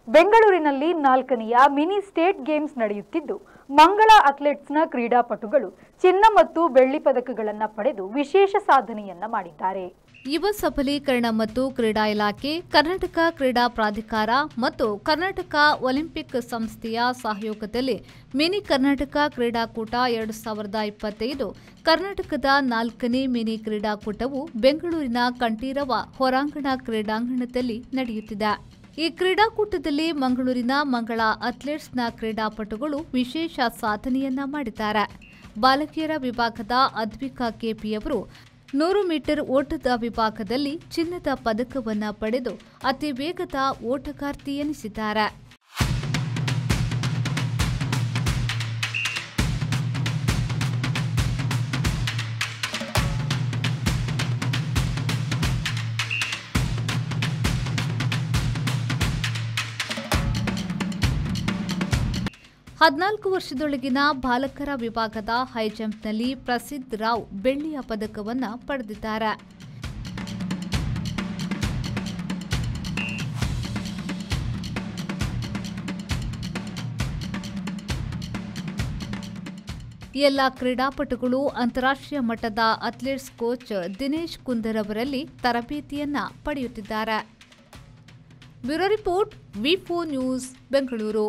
ಬೆಂಗಳೂರಿನಲ್ಲಿ 4ನೇಯ mini state games ನಡೆಯುತ್ತಿದ್ದು ಮಂಗಳ ಅಥ್ಲೆಟ್ಸ್ನ ಕ್ರೀಡಾಪಟುಗಳು ಚಿನ್ನ ಮತ್ತು ಬೆಳ್ಳಿ ಪದಕಗಳನ್ನು ಪಡೆದು ವಿಶೇಷ ಸಾಧನೆಯನ್ನ ಮಾಡಿದ್ದಾರೆ. ಯುವ ಸಬಲೀಕರಣ ಮತ್ತು ಕ್ರೀಡಾ ಇಲಾಖೆ, ಕರ್ನಾಟಕ ಕ್ರೀಡಾ ಪ್ರಾಧಿಕಾರ ಮತ್ತು ಕರ್ನಾಟಕ ಒಲಿಂಪಿಕ್ ಸಂಸ್ಥೆಯ ಸಹಯೋಗದಲ್ಲಿ ಮಿನಿ ಕರ್ನಾಟಕ ಕ್ರೀಡಾಕೂಟ 2025 ಕರ್ನಾಟಕದ 4ನೇ ಮಿನಿ ಕ್ರೀಡಾಕೂಟವು ಬೆಂಗಳೂರಿನ ಕಂಠೀರವ ಹೊರಾಂಗಣ ಕ್ರೀಡಾಂಗಣದಲ್ಲಿ ನಡೆಯುತ್ತಿದೆ. ಈ ಕ್ರೀಡಾಕೂಟದಲ್ಲಿ ಮಂಗಳೂರಿನ ಮಂಗಳ ಅಥ್ಲೆಟ್ಸ್ನ ಕ್ರೀಡಾಪಟುಗಳು ವಿಶೇಷ ಸಾಧನೆಯನ್ನ ಮಾಡಿದ್ದಾರೆ. ಬಾಲಕಿಯರ ವಿಭಾಗದ ಅದ್ವಿಕಾ ಕೆಪಿಯವರು 100 ಮೀಟರ್ ಓಟದ ವಿಭಾಗದಲ್ಲಿ ಚಿನ್ನದ ಪದಕವನ್ನು ಪಡೆದು ಅತಿ ವೇಗದ ಓಟಗಾರ್ತಿ ಎನಿಸಿದ್ದಾರೆ. ಹದಿನಾಲ್ಕು ವರ್ಷದೊಳಗಿನ ಬಾಲಕರ ವಿಭಾಗದ ಹೈಜಂಪ್ನಲ್ಲಿ ಪ್ರಸಿದ್ಧ ರಾವ್ ಬೆಳ್ಳಿಯ ಪದಕವನ್ನು ಪಡೆದಿದ್ದಾರೆ. ಎಲ್ಲ ಕ್ರೀಡಾಪಟುಗಳು ಅಂತಾರಾಷ್ಟ್ರೀಯ ಮಟ್ಟದ ಅಥ್ಲೆಟ್ಸ್ ಕೋಚ್ ದಿನೇಶ್ ಕುಂದರ್ ಅವರಲ್ಲಿ ತರಬೇತಿಯನ್ನ ಪಡೆಯುತ್ತಿದ್ದಾರೆ. ಬ್ಯೂರೋ ರಿಪೋರ್ಟ್, ವಿ4 ನ್ಯೂಸ್, ಬೆಂಗಳೂರು.